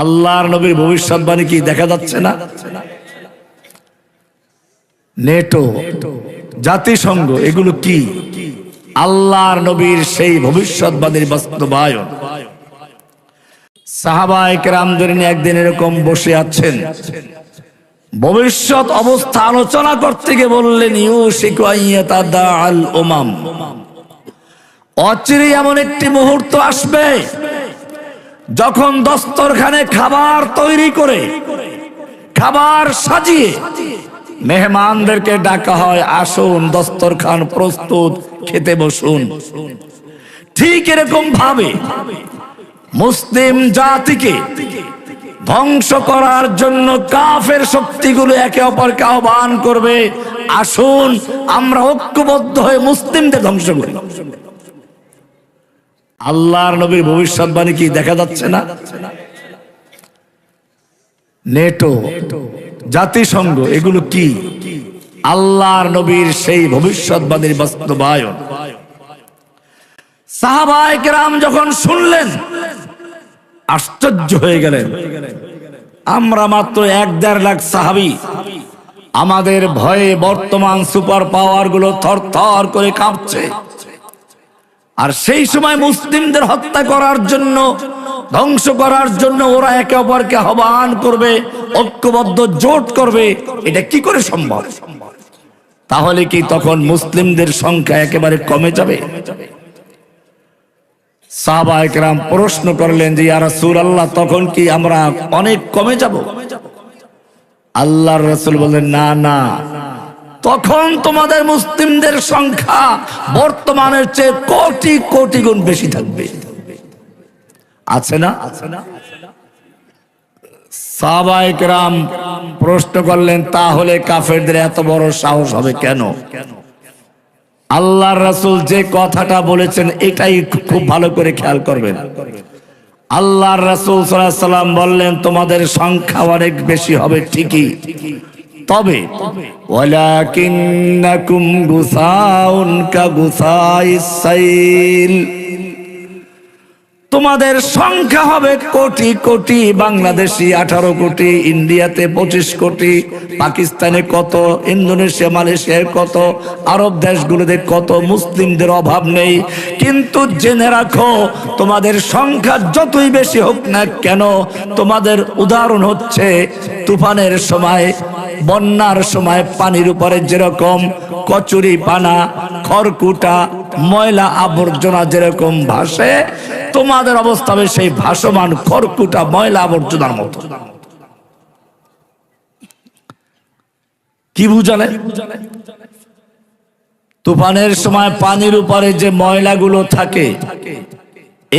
আল্লাহর নবীর ভবিষ্যৎবাণী কি দেখা যাচ্ছে না? নেটো, জাতিসংঘ, এগুলো কি আল্লাহর নবীর সেই ভবিষ্যৎবাণীর বাস্তবায়ন। সাহাবায়ে কেরামদের নিয়ে একদিন এরকম বসে আছেন, ভবিষ্যৎ অবস্থা আলোচনা করতে গিয়ে বললেন, ইউশিকু আইয়াতাদাআল উমাম, অচিরেই এমন একটি মুহূর্ত আসবে যখন দস্তরখানে খাবার তৈরি করে, খাবার সাজিয়ে মেহমানদেরকে ডাকা হয়, আসুন দস্তরখান প্রস্তুত, খেতে বসুন। ঠিক এরকম ভাবে মুসলিম জাতিকে ধ্বংস করার জন্য কাফের শক্তিগুলো একে অপরকে আহ্বান করবে, আসুন আমরা ঐক্যবদ্ধ হয়ে মুসলিমদের ধ্বংস করি। আল্লাহর নবীর ভবিষ্যৎবাণী কি দেখা যাচ্ছে না? নেটো, জাতিসংঘ, এগুলো কি আল্লাহর নবীর সেই ভবিষ্যৎবাণীর বাস্তবায়ন। সাহাবায়ে কেরাম যখন শুনলেন আশ্চর্য হয়ে গেলেন। আমরা মাত্র 1-1.5 লাখ সাহাবী, আমাদের ভয়ে বর্তমান সুপার পাওয়ার গুলো থরথর করে কাঁপছে, আর সেই সময় মুসলিমদের হত্যা করার জন্য, ধ্বংস করার জন্য ওরা একে অপরকে আহ্বান করবে, ঐক্যবদ্ধ জোট করবে। এটা কি করে সম্ভব? তাহলে কি তখন মুসলিমদের সংখ্যা একেবারে কমে যাবে? সাহাবায়ে কেরাম প্রশ্ন করলেন যে, ইয়া রাসূলুল্লাহ, তখন কি আমরা অনেক কমে যাব? আল্লাহর রাসূল বললেন, না না, তখন তোমাদের মুসলিমদের সংখ্যা বর্তমানের চেয়ে কোটি কোটি গুণ বেশি থাকবে। আছে না? সাহাবায়ে কেরাম প্রশ্ন করলেন, তাহলে কাফেরদের এত বড় সাহস হবে কেন? আল্লাহর রাসূল যে কথাটা বলেছেন এটাই খুব ভালো করে খেয়াল করবেন। আল্লাহর রাসূল সাল্লাল্লাহু আলাইহি ওয়াসাল্লাম বললেন, তোমাদের সংখ্যা অনেক বেশি হবে ঠিকই, তবে ওয়ালাকিন্নাকুম গুসাউন কাগুসাইস সাইল, তোমাদের সংখ্যা হবে কোটি কোটি। বাংলাদেশি 18 কোটি, ইন্ডিয়াতে 25 কোটি, পাকিস্তানে কত, ইন্দোনেশিয়া মালয়েশিয়ায় কত, আরব দেশগুলোতে কত, মুসলিমদের অভাব নেই। কিন্তু জেনে রাখো, তোমাদের সংখ্যা যতই বেশি হোক না কেন, তোমাদের উদাহরণ হচ্ছে তুফানের সময়, বন্যার সময় পানির উপরে যেরকম কচুরি পানা, খড়কুটা, ময়লা আবর্জনা যেরকম ভাসে, তোমাদের অবস্থা হবে সেই ভাসমান খড়কুটা ময়লা আবর্জনার মতো। কি বুঝালেন? তুফানের সময় পানির উপরে যে ময়লাগুলো থাকে,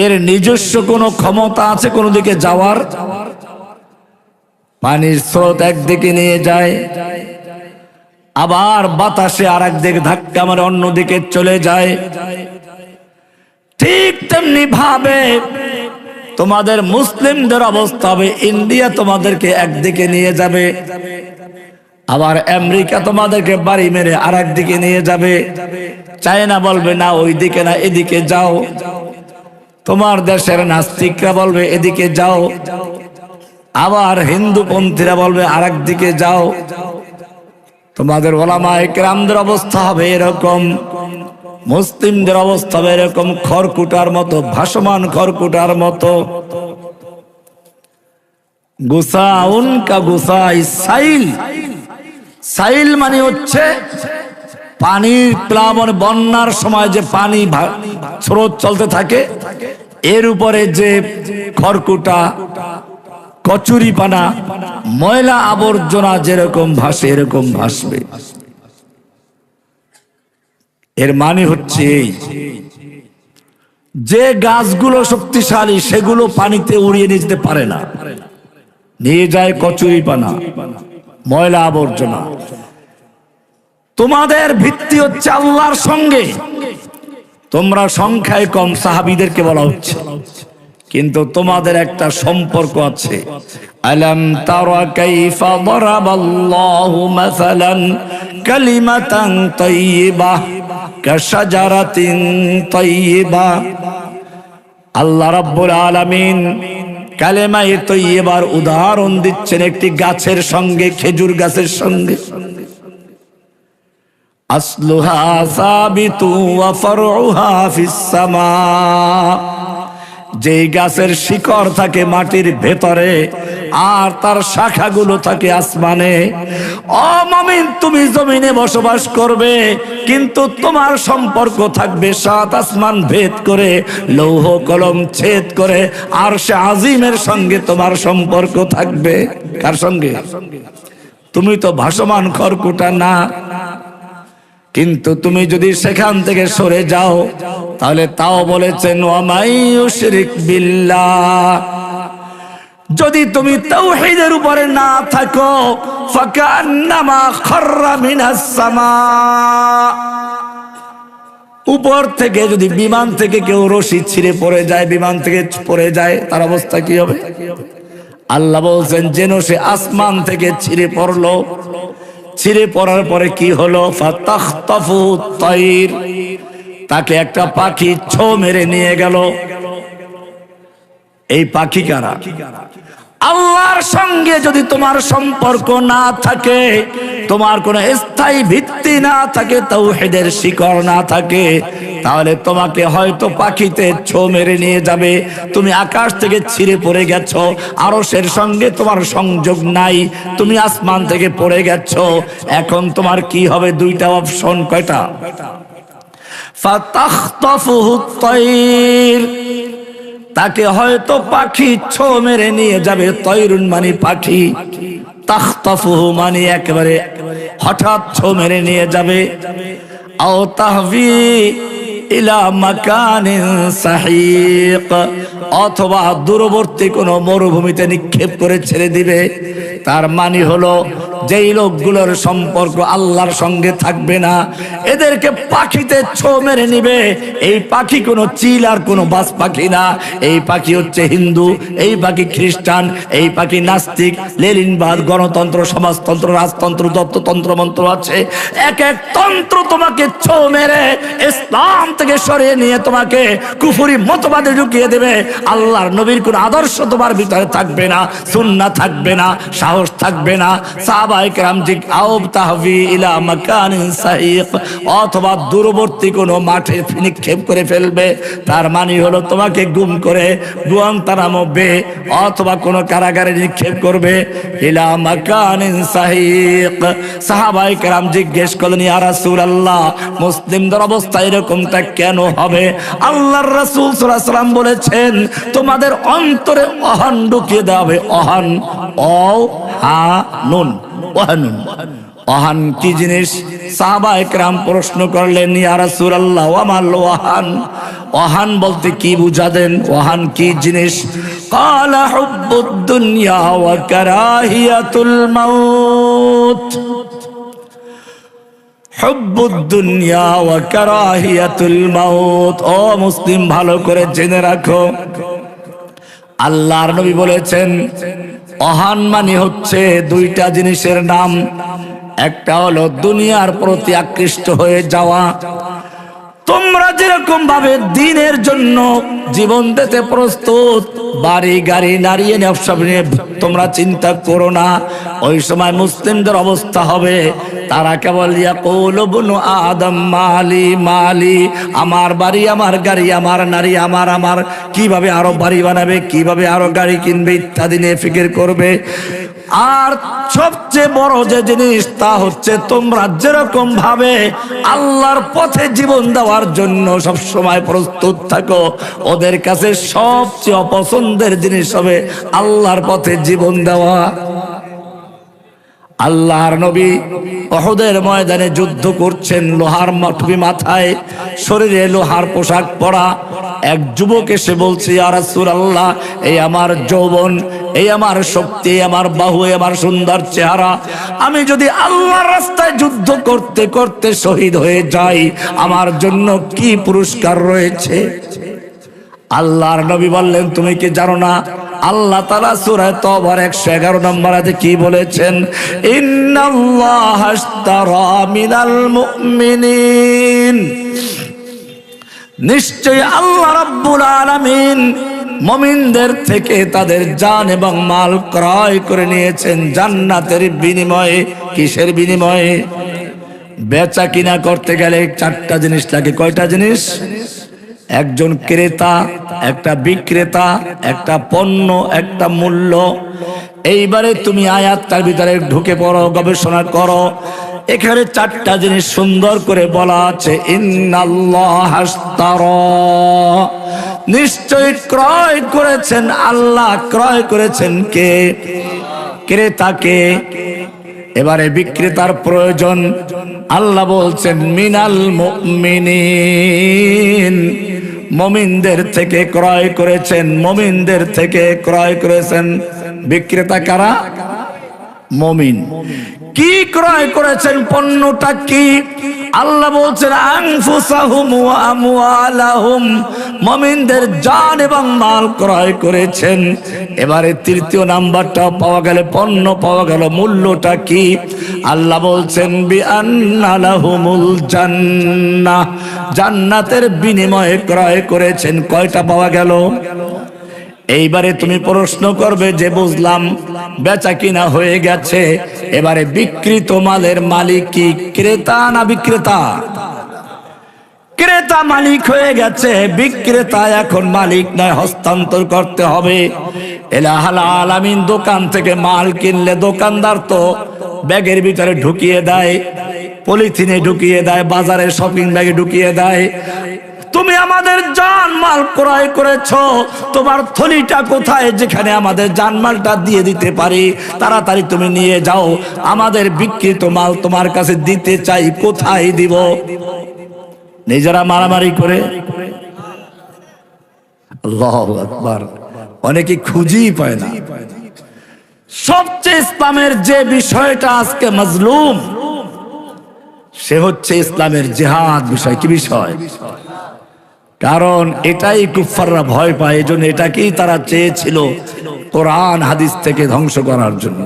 এর নিজস্ব কোনো ক্ষমতা আছে কোনো দিকে যাওয়ার? পানির স্রোত একদিকে নিয়ে যায়, আবার বাতাসে আর একদিকে ধাক্কা মারে অন্যদিকে চলে যায়। ঠিক তেমনি ভাবে তোমাদের মুসলিমদের অবস্থা হবে, ইন্ডিয়া তোমাদেরকে একদিকে নিয়ে যাবে, আবার আমেরিকা তোমাদেরকে বাড়ি মেরে আর একদিকে নিয়ে যাবে। চায়না বলবে না ওই দিকে না, এদিকে যাও। তোমার দেশের নাস্তিকরা বলবে এদিকে যাও, আবার হিন্দুপন্থীরা বলবে আর একদিকে যাও। তোমাদের উলামায়ে কেরামদের অবস্থা হবে এরকম, মুসলিমদের অবস্থা হবে এরকম, খড়কুটার মতো, ভাসমান খড়কুটার মতো। গুসাউন কা গুসাই সাইল, সাইল মানে হচ্ছে পানির প্লাবন, বন্যার সময় যে পানি স্রোত চলতে থাকে, এর উপরে যে খড়কুটা, কচুরি পানা, ময়লা আবর্জনা যেরকম ভাসে এরকম ভাসবে। এর মানে হচ্ছে এই, যে গাছগুলো শক্তিশালী সেগুলো পানিতে উড়িয়ে নিয়ে যেতে পারে না, নিয়ে যায় কচুরি পানা, ময়লা আবর্জনা। তোমাদের ভিত্তি হচ্ছে আল্লাহর সঙ্গে, তোমরা সংখ্যায় কম, সাহাবীদেরকে বলা হচ্ছে, কিন্তু তোমাদের একটা সম্পর্ক আছে। আলাম তারা কাইফা দারাবাল্লাহু মাসালান কালিমাতান তাইয়্যিবাহ কাশাজারাতিন তাইয়্যিবাহ। আল্লাহ রাব্বুল আলামিন কালেমায়ে তৈয়্যিবার উদাহরণ দিচ্ছেন একটি গাছের সঙ্গে, খেজুর গাছের সঙ্গে। আসলুহা সাবিতু ওয়া ফারউহা ফিস সামা, যেই গাছের শিকড় থাকে মাটির ভেতরে আর তার শাখাগুলো থাকে আসমানে। ও মুমিন, তুমি জমিনে বসবাস করবে, কিন্তু তোমার সম্পর্ক থাকবে সাত আসমান ভেদ করে, লৌহ কলম ছেদ করে আরশে আজিমের সঙ্গে তোমার সম্পর্ক থাকবে। কার সঙ্গে? তুমি তো ভাসমান খড়কুটা না, কিন্তু তুমি যদি সেখান থেকে সরে যাও তাহলে তাও বলেছেন ওয়া মাইয়ুশরিক বিল্লাহ, যদি তুমি তাওহীদের উপরে না থাকো ফাকান্নামা খাররা মিনাস সামা, উপর থেকে যদি বিমান থেকে কেউ রশি ছিঁড়ে পড়ে যায়, বিমান থেকে পড়ে যায়, তার অবস্থা কি হবে? আল্লাহ বলছেন যেন সে আসমান থেকে ছিঁড়ে পড়লো, ছিঁড়ে পড়ার পরে কি হলো? ফাতাখতাফু তাইর, তাকে একটা পাখি ছো মেরে নিয়ে গেল। এই পাখি কারা? আল্লাহর সঙ্গে যদি তোমার সম্পর্ক না থাকে, তোমার কোনো স্থায়ী ভিত্তি না থাকে, তাওহীদের শিকড় না থাকে, তাহলে তোমাকে হয়তো পাখিতে ছো মেরে নিয়ে যাবে। তুমি আকাশ থেকে ছিঁড়ে পড়ে গেছো, আরশের সঙ্গে তোমার সংযোগ নাই, তুমি আসমান থেকে পড়ে গেছো। এখন তোমার কি হবে? দুইটা অপশন। কয়টা? ফাতাখতাফুহু তাইর, তাকে হয়তো পাখি ছো মেরে নিয়ে যাবে। তৈরুন মানে পাখি, তাখতাফুহু মানে একেবারে হঠাৎ ছো মেরে নিয়ে যাবে। আও তাহবি ইলা মাকানিন সাহিক, অথবা দূরবর্তী কোনো মরুভূমিতে নিক্ষেপ করে ছেড়ে দিবে। তার মানে হলো যেই লোকগুলোর সম্পর্ক আল্লাহর সঙ্গে থাকবে না, এদেরকে পাখিতে ছো মেরে নিবে। এই পাখি কোনো চিল আর কোনো বাস পাখি না, এই পাখি হচ্ছে হিন্দু, এই পাখি খ্রিস্টান, এই পাখি নাস্তিক, লেলিনবাদ, গণতন্ত্র, সমাজতন্ত্র, রাজতন্ত্র, দত্ততন্ত্র মন্ত্র আছে। এক এক তন্ত্র তোমাকে ছো মেরে ইসলাম থেকে সরিয়ে নিয়ে তোমাকে কুফরি মতবাদে ঢুকিয়ে দেবে। আল্লাহর নবীর কোন আদর্শ তোমার ভিতরে থাকবে না, সুন্নাহ থাকবে না, সাহস থাকবে না। সাহাবায়ে কেরাম ঠিক আও তাহবি ইলা মাকানিন সাহিক, অথবা দূরবর্তী কোনো মাঠে নিক্ষেপ করে ফেলবে। তার মানে হলো তোমাকে গুম করে গুয়ান্তানামো বে অথবা কোনো কারাগারে নিক্ষেপ করবে। ইলা মাকানিন সাহিক। সাহাবায়ে কেরাম জিজ্ঞেস করলেন, ইয়া রাসূলুল্লাহ, মুসলিমদের অবস্থা এরকমটা কেন হবে? আল্লাহর রাসূল সাল্লাল্লাহু আলাইহি ওয়াসাল্লাম বলেছেন, তোমাদের অন্তরে অহন ঢুকিয়ে দেওয়া হবে। অহন, অ হা নুন, ওয়াহানুন। ওয়াহান কি জিনিস? সাহাবায়ে কেরাম প্রশ্ন করলেন, ইয়া রাসূলুল্লাহ ওয়া মাল ওয়াহান, ওয়াহান বলতে কি বুঝাতেন? ওয়াহান কি জিনিস? ক্বালা হুব্বুদ দুনিয়া ওয়া কারাহিয়াতুল মাউত। হুব্বুদ দুনিয়া ওয়া কারাহিয়াতুল মাউত। ও মুসলিম, ভালো করে জেনে রাখো, আল্লাহর নবী বলেছেন অহান মানে হচ্ছে দুইটা জিনিসের নাম। একটা হলো দুনিয়ার প্রতি আকৃষ্ট হয়ে যাওয়া। তোমরা যেরকম ভাবে দিনের জন্য জীবন দিতে প্রস্তুত, বাড়ি গাড়ি নারিয়ে ব্যবসা নিয়ে তোমরা চিন্তা করো না, ওই সময় মুসলিমদের অবস্থা হবে তারা কেবল ইয়াকুলু ইবনু আদম মালি মালি, আমার বাড়ি, আমার গাড়ি, আমার নারী, আমার আমার, কিভাবে আরো বাড়ি বানাবে, কিভাবে আরো গাড়ি কিনবে ইত্যাদি নিয়ে ফিকির করবে। আর সবচেয়ে বড় যে জিনিস তা হচ্ছে তোমরা যেরকম ভাবে আল্লাহর পথে জীবন দেওয়ার জন্য সব সময় প্রস্তুত থাকো, ওদের কাছে সবচেয়ে অপছন্দের জিনিস হবে আল্লাহর পথে জীবন দেওয়া। আল্লাহর নবী উহুদের ময়দানে যুদ্ধ করছেন, লোহার টুপি মাথায়, শরীরে লোহার পোশাক পরা। এক যুবক এসে বলছে, ইয়া রাসূলুল্লাহ, এই আমার যৌবন, এই আমার শক্তি, আমার বাহু, আমার সুন্দর চেহারা, আমি যদি আল্লাহর রাস্তায় যুদ্ধ করতে করতে শহীদ হয়ে যাই, আমার জন্য কি পুরস্কার রয়েছে? আল্লাহর নবী বললেন, তুমি কি জানো না আল্লাহ তাআলা সূরা তওবার 111 নম্বর আয়াতে কি বলেছেন? ইন্নাল্লাহা আশতারা মিনাল মুমিনিন, নিশ্চয় আল্লাহ রাব্বুল আলামিন মুমিনদের থেকে তাদের জান এবং মাল ক্রয় করে নিয়েছেন জান্নাতের বিনিময়ে। কিসের বিনিময়ে? বেচা কিনা করতে গেলে চারটা জিনিস লাগে। কয়টা জিনিস? একজন ক্রেতা, একটা বিক্রেতা, একটা পণ্য, একটা মূল্য। এইবারে তুমি আয়াতটার ভিতরে ঢুকে পড়ো, গবেষণা করো। এখানে চারটা জিনিস সুন্দর করে বলা আছে। ইন্নাল্লাহ আশতারা, নিশ্চয় ক্রয় করেছেন আল্লাহ। ক্রয় করেছেন কে? ক্রেতাকে। এবারে বিক্রেতার প্রয়োজন। আল্লাহ বলছেন মিনাল মুমিনিন, মুমিনদের থেকে ক্রয় করেছেন। মুমিনদের থেকে ক্রয় করেছেন। বিক্রেতা কারা? মুমিন। কি ক্রয় করেছেন? পণ্যটা কি? আল্লাহ বলছেন আনফুসাহুম ওয়া আমওয়ালাহুম, মুমিনদের জান এবং মাল ক্রয় করেছেন। এবারে তৃতীয় নাম্বারটা পাওয়া গেল, পণ্য পাওয়া গেল, মূল্যটা কি? আল্লাহ বলছেন বিআন্না লাহুমুল জান্নাহ, জান্নাতের বিনিময়ে ক্রয় করেছেন। কয়টা পাওয়া গেল? এইবারে তুমি প্রশ্ন করবে যে বুঝলাম বেচা কিনা হয়ে গেছে, এবারে বিক্রিত মালের মালিক কি ক্রেতা না বিক্রেতা? ক্রেতা মালিক হয়ে গেছে, বিক্রেতা এখন মালিক নয়, হস্তান্তর করতে হবে। ইলাহুল আলামিন দোকান থেকে মাল কিনলে দোকানদার তো ব্যাগের ভিতরে ঢুকিয়ে দেয়, পলিথিনে ঢুকিয়ে দেয়, বাজারে শপিং ব্যাগে ঢুকিয়ে দেয়। তুমি আমাদের জানমাল ক্রয় করেছো, তোমার থলিটা কোথায় যেখানে আমাদের জানমালটা দিয়ে দিতে পারি? তাড়াতাড়ি তুমি নিয়ে যাও, আমাদের বিক্রিত মাল তোমার কাছে দিতে চাই, কোথায় দিব? নিজেরা মারামারি করে। আল্লাহু আকবার। অনেকে খুঁজেই পায় না। সবচেয়ে ইসলামের যে বিষয়টা আজকে মাজলুম, সে হচ্ছে ইসলামের জিহাদ বিষয়। কি বিষয়? কারণ এটাই কুফাররা ভয় পায়, এজন্য এটাকেই তারা চেয়েছিল কোরআন হাদিস থেকে ধ্বংস করার জন্য।